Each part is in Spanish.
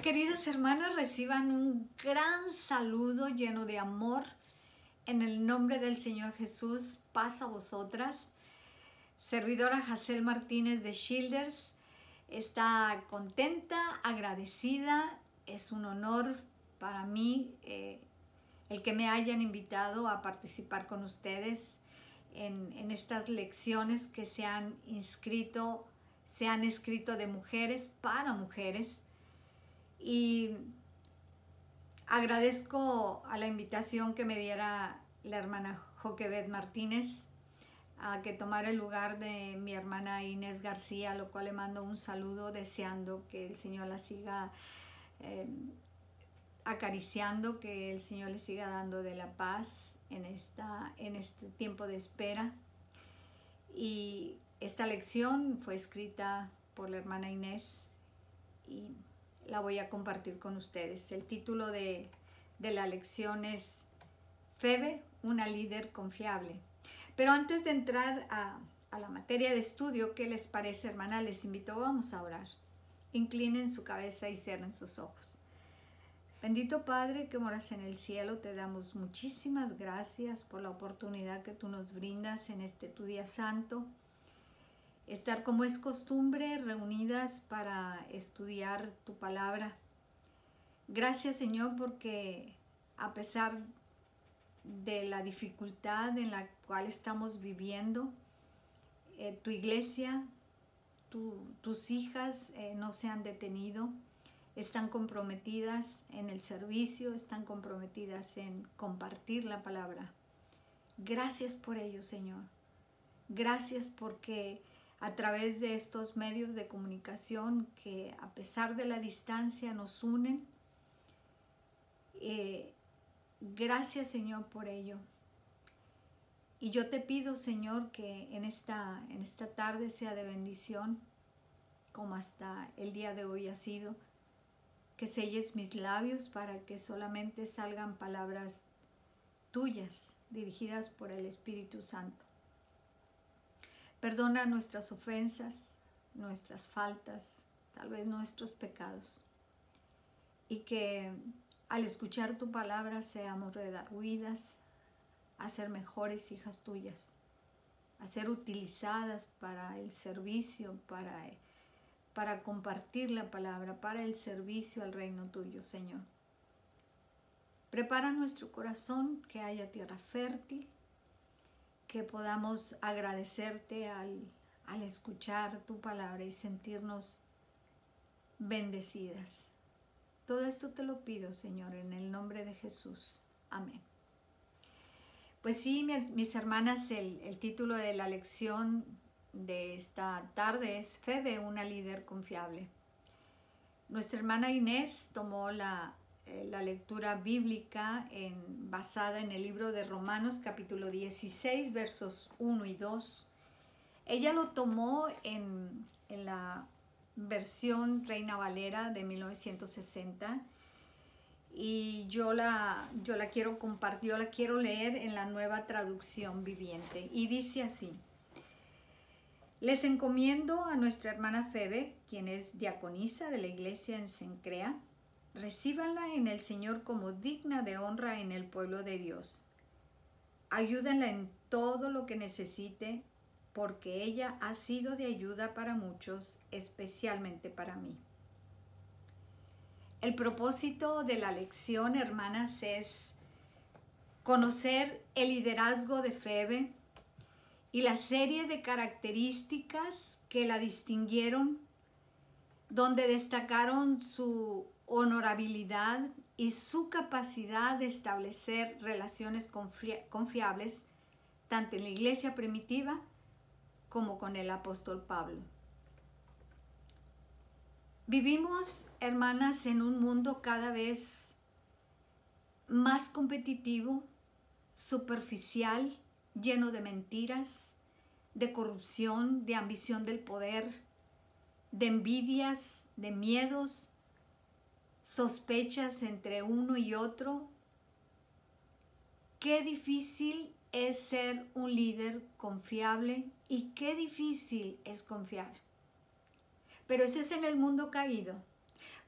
Queridas hermanas, reciban un gran saludo lleno de amor. En el nombre del Señor Jesús, paz a vosotras. Servidora Jacel Martínez de Childers está contenta, agradecida. Es un honor para mí el que me hayan invitado a participar con ustedes en estas lecciones que se han escrito de mujeres para mujeres. Y agradezco a la invitación que me diera la hermana Joquebed Martínez a que tomara el lugar de mi hermana Inés García, a lo cual le mando un saludo deseando que el Señor la siga acariciando, que el Señor le siga dando de la paz en este tiempo de espera. Y esta lección fue escrita por la hermana Inés y la voy a compartir con ustedes. El título de la lección es Febe, una líder confiable. Pero antes de entrar a la materia de estudio, ¿qué les parece, hermana? Les invito, vamos a orar. Inclinen su cabeza y cierren sus ojos. Bendito Padre que moras en el cielo, te damos muchísimas gracias por la oportunidad que tú nos brindas en este tu día santo. Estar como es costumbre, reunidas para estudiar tu palabra. Gracias, Señor, porque a pesar de la dificultad en la cual estamos viviendo, tu iglesia, tus hijas no se han detenido, están comprometidas en el servicio, están comprometidas en compartir la palabra. Gracias por ello, Señor. Gracias porque a través de estos medios de comunicación que a pesar de la distancia nos unen, gracias, Señor, por ello. Y yo te pido, Señor, que en esta tarde sea de bendición, como hasta el día de hoy ha sido, que selles mis labios para que solamente salgan palabras tuyas, dirigidas por el Espíritu Santo. Perdona nuestras ofensas, nuestras faltas, tal vez nuestros pecados. Y que al escuchar tu palabra seamos redarguidas a ser mejores hijas tuyas, a ser utilizadas para el servicio, para compartir la palabra, para el servicio al reino tuyo, Señor. Prepara nuestro corazón, que haya tierra fértil, que podamos agradecerte al escuchar tu palabra y sentirnos bendecidas. Todo esto te lo pido, Señor, en el nombre de Jesús. Amén. Pues sí, mis hermanas, el título de la lección de esta tarde es Febe, una líder confiable. Nuestra hermana Inés tomó la lectura bíblica basada en el libro de Romanos capítulo 16 versos 1 y 2. Ella lo tomó en la versión Reina Valera de 1960 y yo la quiero compartir, yo la quiero leer en la Nueva Traducción Viviente y dice así: les encomiendo a nuestra hermana Febe, quien es diaconisa de la iglesia en Cencrea. Recíbanla en el Señor como digna de honra en el pueblo de Dios. Ayúdenla en todo lo que necesite, porque ella ha sido de ayuda para muchos, especialmente para mí. El propósito de la lección, hermanas, es conocer el liderazgo de Febe y la serie de características que la distinguieron, donde destacaron su honorabilidad y su capacidad de establecer relaciones confiables tanto en la iglesia primitiva como con el apóstol Pablo. Vivimos, hermanas, en un mundo cada vez más competitivo, superficial, lleno de mentiras, de corrupción, de ambición del poder, de envidias, de miedos, sospechas entre uno y otro. Qué difícil es ser un líder confiable y qué difícil es confiar. Pero ese es en el mundo caído.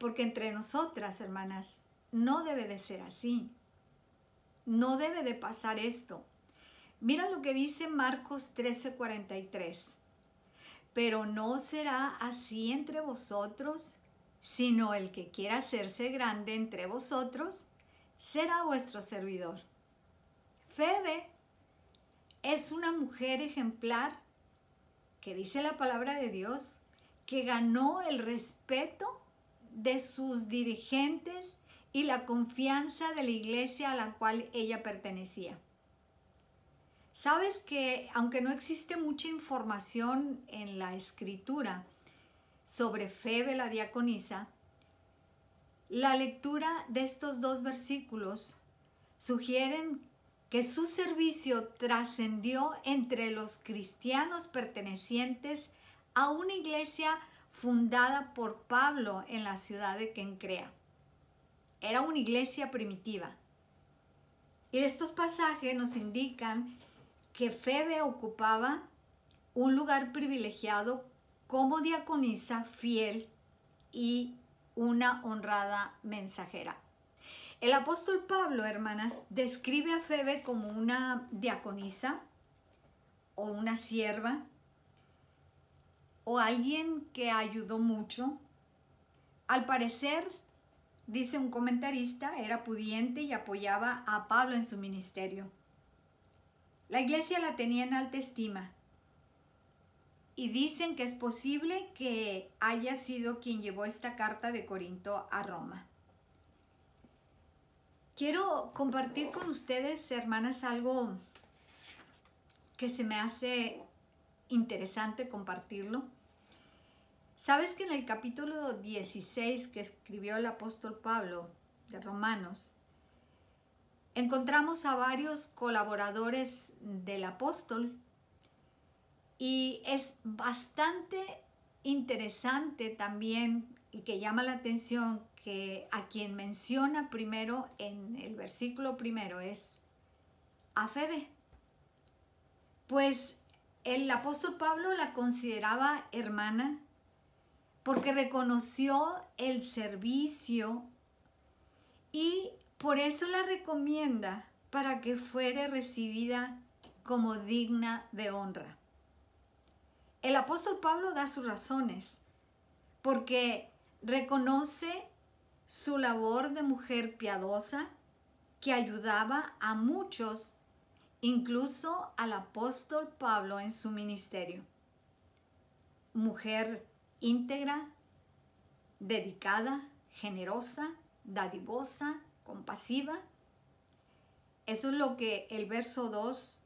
porque entre nosotras, hermanas, no debe de ser así. No debe de pasar esto. Mira lo que dice Marcos 13:43. Pero no será así entre vosotros, sino el que quiera hacerse grande entre vosotros, será vuestro servidor. Febe es una mujer ejemplar que dice la palabra de Dios, que ganó el respeto de sus dirigentes y la confianza de la iglesia a la cual ella pertenecía. Sabes que aunque no existe mucha información en la escritura sobre Febe la diaconisa, la lectura de estos dos versículos sugieren que su servicio trascendió entre los cristianos pertenecientes a una iglesia fundada por Pablo en la ciudad de Kencrea. Era una iglesia primitiva. Y estos pasajes nos indican que Febe ocupaba un lugar privilegiado como diaconisa fiel y una honrada mensajera. El apóstol Pablo, hermanas, describe a Febe como una diaconisa o una sierva o alguien que ayudó mucho. Al parecer, dice un comentarista, era pudiente y apoyaba a Pablo en su ministerio. La iglesia la tenía en alta estima y dicen que es posible que haya sido quien llevó esta carta de Corinto a Roma. Quiero compartir con ustedes, hermanas, algo que se me hace interesante compartirlo. ¿Sabes que en el capítulo 16 que escribió el apóstol Pablo de Romanos, encontramos a varios colaboradores del apóstol y es bastante interesante también y que llama la atención que a quien menciona primero en el versículo primero es a Febe? Pues el apóstol Pablo la consideraba hermana porque reconoció el servicio y por eso la recomienda para que fuere recibida como digna de honra. El apóstol Pablo da sus razones porque reconoce su labor de mujer piadosa que ayudaba a muchos, incluso al apóstol Pablo en su ministerio. Mujer íntegra, dedicada, generosa, dadivosa, compasiva. Eso es lo que el verso 2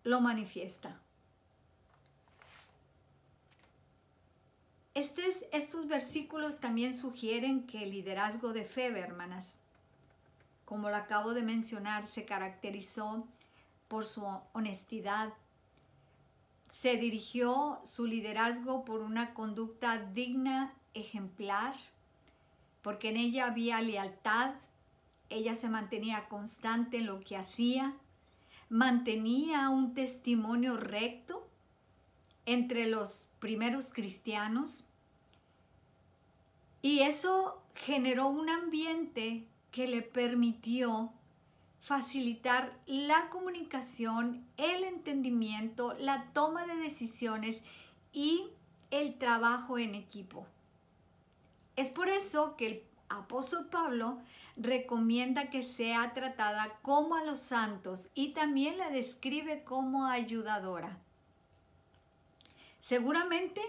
lo manifiesta. Estos versículos también sugieren que el liderazgo de Febe, hermanas, como lo acabo de mencionar, se caracterizó por su honestidad. Se dirigió su liderazgo por una conducta digna, ejemplar, porque en ella había lealtad. Ella se mantenía constante en lo que hacía, mantenía un testimonio recto entre los primeros cristianos y eso generó un ambiente que le permitió facilitar la comunicación, el entendimiento, la toma de decisiones y el trabajo en equipo. Es por eso que el apóstol Pablo recomienda que sea tratada como a los santos y también la describe como ayudadora. Seguramente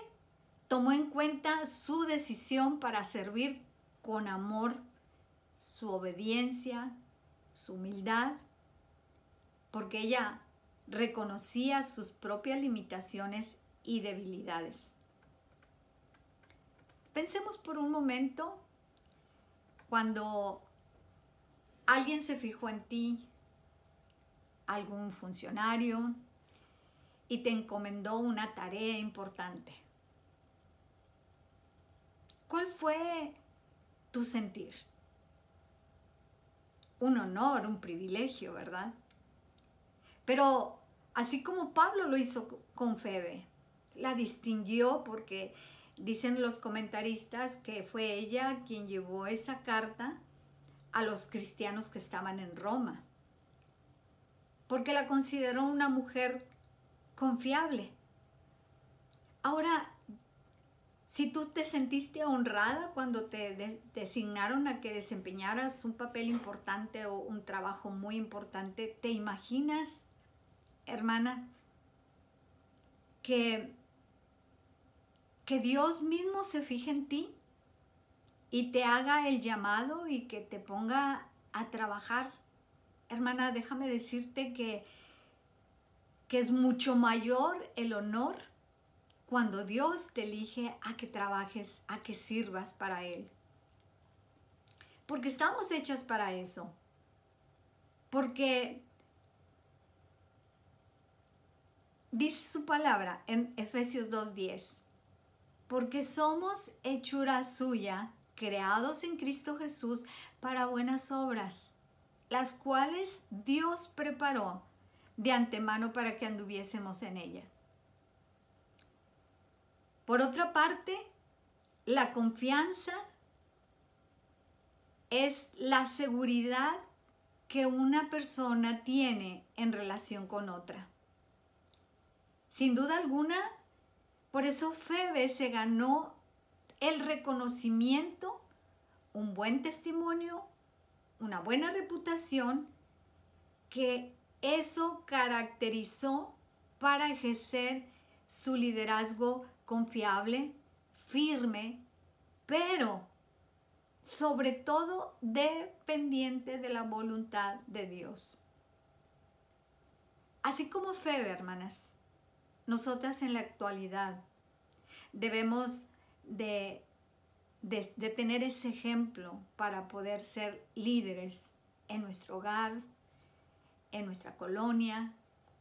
tomó en cuenta su decisión para servir con amor, su obediencia, su humildad, porque ella reconocía sus propias limitaciones y debilidades. Pensemos por un momento cuando alguien se fijó en ti, algún funcionario, y te encomendó una tarea importante. ¿Cuál fue tu sentir? Un honor, un privilegio, ¿verdad? Pero así como Pablo lo hizo con Febe, la distinguió porque Dicen los comentaristas que fue ella quien llevó esa carta a los cristianos que estaban en Roma, porque la consideró una mujer confiable. Ahora, si tú te sentiste honrada cuando te designaron a que desempeñaras un papel importante o un trabajo muy importante, ¿te imaginas, hermana, que Dios mismo se fije en ti y te haga el llamado y que te ponga a trabajar? Hermana, déjame decirte que es mucho mayor el honor cuando Dios te elige a que trabajes, a que sirvas para Él. Porque estamos hechas para eso. Porque dice su palabra en Efesios 2:10, porque somos hechura suya, creados en Cristo Jesús para buenas obras, las cuales Dios preparó de antemano para que anduviésemos en ellas. Por otra parte, la confianza es la seguridad que una persona tiene en relación con otra. Sin duda alguna, por eso Febe se ganó el reconocimiento, un buen testimonio, una buena reputación, que eso caracterizó para ejercer su liderazgo confiable, firme, pero sobre todo dependiente de la voluntad de Dios. Así como Febe, hermanas, nosotras en la actualidad debemos de tener ese ejemplo para poder ser líderes en nuestro hogar, en nuestra colonia,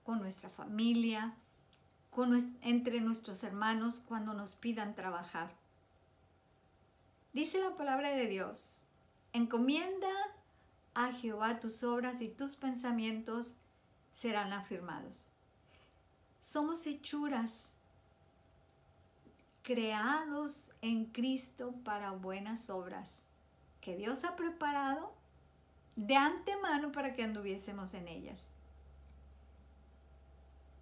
con nuestra familia, entre nuestros hermanos cuando nos pidan trabajar. Dice la palabra de Dios: encomienda a Jehová tus obras y tus pensamientos serán afirmados. Somos hechuras, creados en Cristo para buenas obras, que Dios ha preparado de antemano para que anduviésemos en ellas.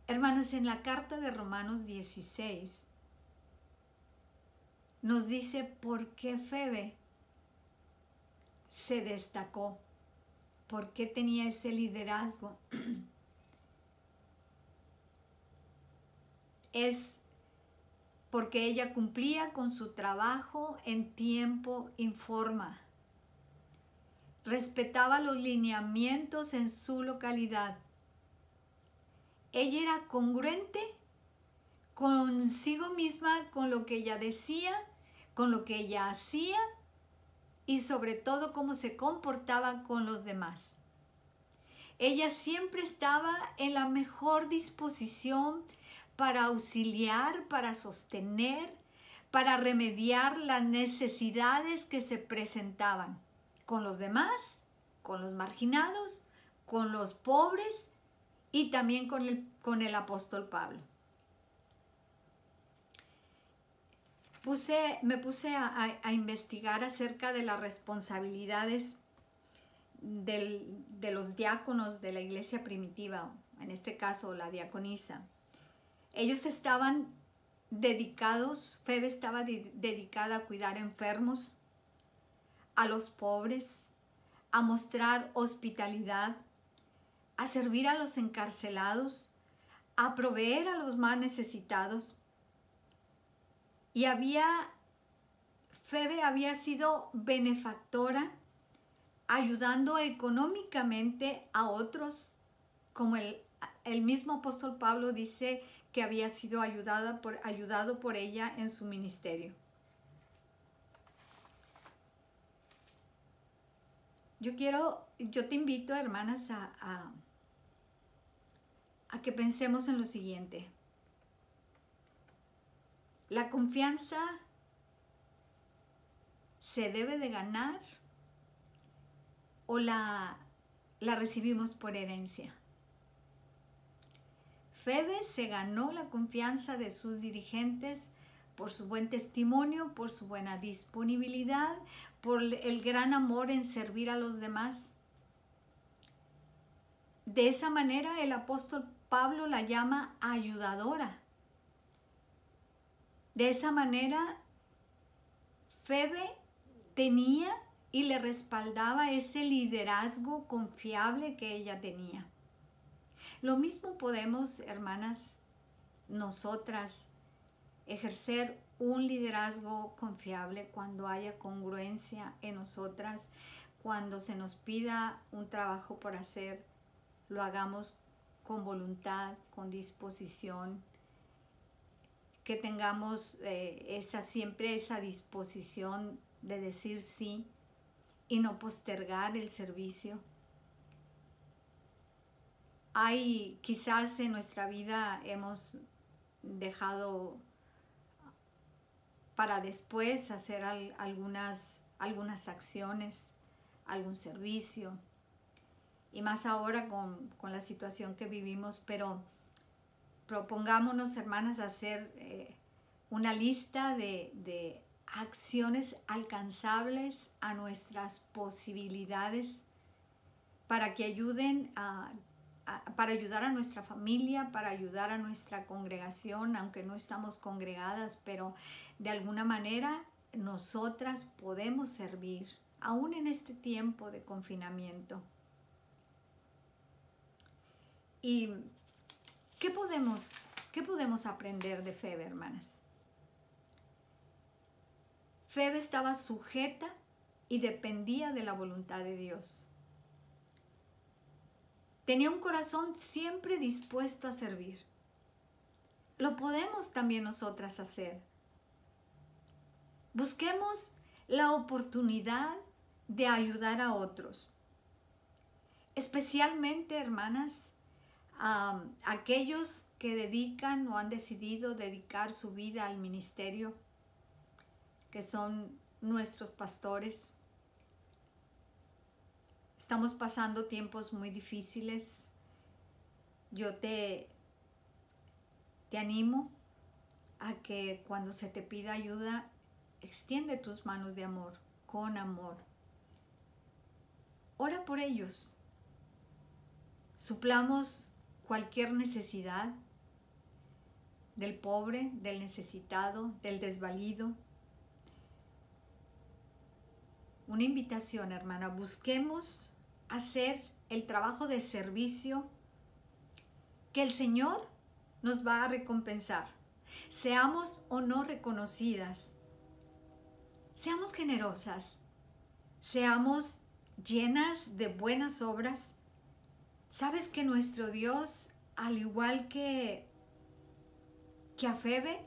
Hermanos, en la carta de Romanos 16 nos dice por qué Febe se destacó, por qué tenía ese liderazgo. Es porque ella cumplía con su trabajo en tiempo y forma, respetaba los lineamientos en su localidad. Ella era congruente consigo misma, con lo que ella decía, con lo que ella hacía y sobre todo cómo se comportaba con los demás. Ella siempre estaba en la mejor disposición para auxiliar, para sostener, para remediar las necesidades que se presentaban con los demás, con los marginados, con los pobres y también con el apóstol Pablo. Me puse a investigar acerca de las responsabilidades de los diáconos de la iglesia primitiva, en este caso la diaconisa. Ellos estaban dedicados, Febe estaba dedicada a cuidar enfermos, a los pobres, a mostrar hospitalidad, a servir a los encarcelados, a proveer a los más necesitados. Y Febe había sido benefactora, ayudando económicamente a otros, como el mismo apóstol Pablo dice que había sido ayudado por ella en su ministerio. Yo te invito, hermanas, a que pensemos en lo siguiente. La confianza se debe de ganar o la recibimos por herencia. Febe se ganó la confianza de sus dirigentes por su buen testimonio, por su buena disponibilidad, por el gran amor en servir a los demás. De esa manera el apóstol Pablo la llama ayudadora. De esa manera Febe tenía y le respaldaba ese liderazgo confiable que ella tenía. Lo mismo podemos, hermanas, nosotras ejercer un liderazgo confiable cuando haya congruencia en nosotras, cuando se nos pida un trabajo por hacer, lo hagamos con voluntad, con disposición, que tengamos siempre esa disposición de decir sí y no postergar el servicio. Quizás en nuestra vida hemos dejado para después hacer algunas acciones, algún servicio, y más ahora con la situación que vivimos, pero propongámonos, hermanas, hacer una lista de acciones alcanzables a nuestras posibilidades para que ayuden para ayudar a nuestra familia, para ayudar a nuestra congregación, aunque no estamos congregadas, pero de alguna manera nosotras podemos servir, aún en este tiempo de confinamiento. ¿Y qué podemos aprender de Febe, hermanas? Febe estaba sujeta y dependía de la voluntad de Dios. Tenía un corazón siempre dispuesto a servir. Lo podemos también nosotras hacer. Busquemos la oportunidad de ayudar a otros. Especialmente, hermanas, a aquellos que dedican o han decidido dedicar su vida al ministerio, que son nuestros pastores. Estamos pasando tiempos muy difíciles. Yo te animo a que cuando se te pida ayuda, extiende tus manos de amor, con amor. Ora por ellos. Suplamos cualquier necesidad del pobre, del necesitado, del desvalido. Una invitación, hermana, busquemos hacer el trabajo de servicio que el Señor nos va a recompensar. Seamos o no reconocidas, seamos generosas, seamos llenas de buenas obras. ¿Sabes que nuestro Dios, al igual que a Febe,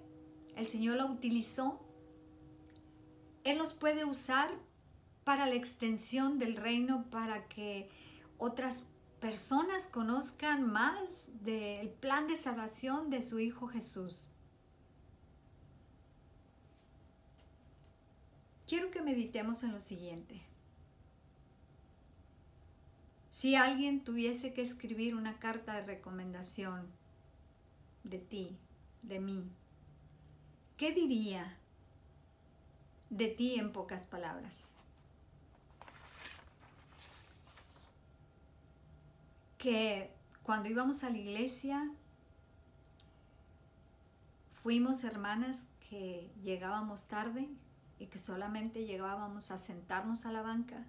el Señor la utilizó? Él nos puede usar para la extensión del reino, para que otras personas conozcan más del plan de salvación de su Hijo Jesús. Quiero que meditemos en lo siguiente. Si alguien tuviese que escribir una carta de recomendación de ti, de mí, ¿qué diría de ti en pocas palabras? Que cuando íbamos a la iglesia, fuimos hermanas que llegábamos tarde y que solamente llegábamos a sentarnos a la banca.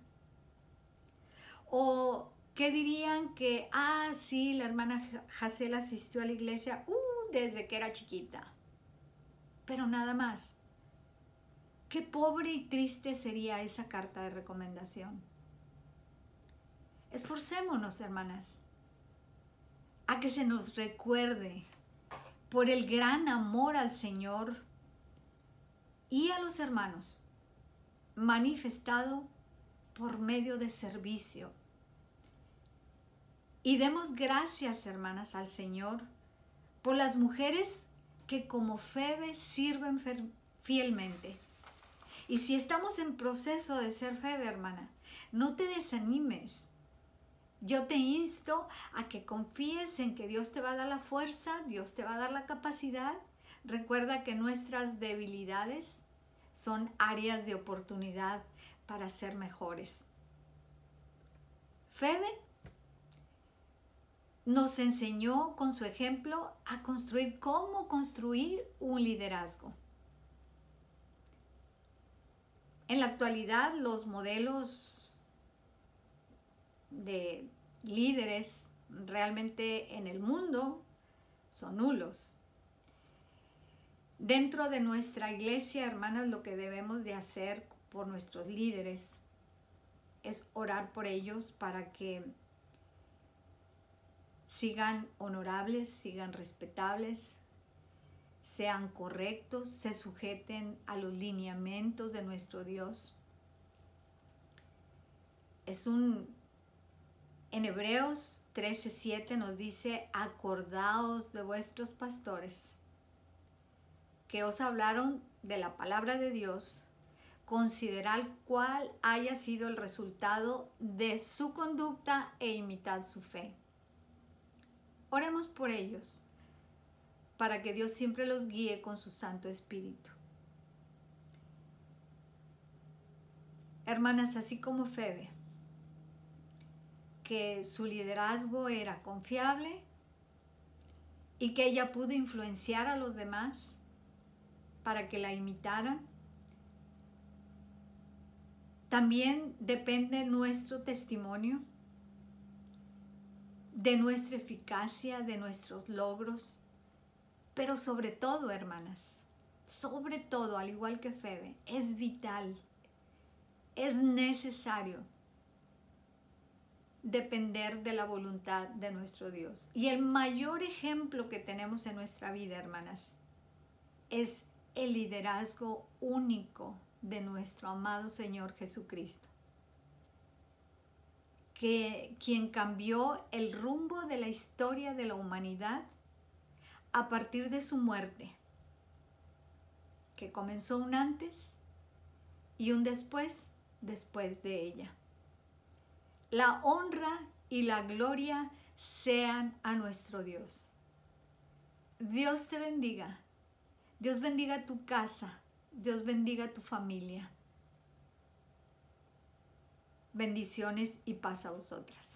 O ¿qué dirían? Que, sí, la hermana Jacel asistió a la iglesia desde que era chiquita. Pero nada más. Qué pobre y triste sería esa carta de recomendación. Esforcémonos, hermanas, a que se nos recuerde por el gran amor al Señor y a los hermanos, manifestado por medio de servicio. Y demos gracias, hermanas, al Señor por las mujeres que como Febe sirven fielmente. Y si estamos en proceso de ser Febe, hermana, no te desanimes. Yo te insto a que confíes en que Dios te va a dar la fuerza, Dios te va a dar la capacidad Recuerda que nuestras debilidades son áreas de oportunidad para ser mejores. Febe nos enseñó con su ejemplo a construir cómo construir un liderazgo. En la actualidad, los modelos de líderes realmente en el mundo son nulos. Dentro de nuestra iglesia, hermanas, lo que debemos de hacer por nuestros líderes es orar por ellos para que sigan honorables, sigan respetables, sean correctos, se sujeten a los lineamientos de nuestro Dios. En Hebreos 13:7 nos dice: acordaos de vuestros pastores que os hablaron de la palabra de Dios, considerad cuál haya sido el resultado de su conducta e imitad su fe. Oremos por ellos, para que Dios siempre los guíe con su Santo Espíritu. Hermanas, así como Febe, que su liderazgo era confiable y que ella pudo influenciar a los demás para que la imitaran, también depende nuestro testimonio, de nuestra eficacia, de nuestros logros, pero sobre todo, hermanas, sobre todo, al igual que Febe, es vital, es necesario depender de la voluntad de nuestro Dios. Y el mayor ejemplo que tenemos en nuestra vida, hermanas, es el liderazgo único de nuestro amado Señor Jesucristo, quien cambió el rumbo de la historia de la humanidad a partir de su muerte, que comenzó un antes y un después de ella. La honra y la gloria sean a nuestro Dios. Dios te bendiga. Dios bendiga tu casa. Dios bendiga tu familia. Bendiciones y paz a vosotras.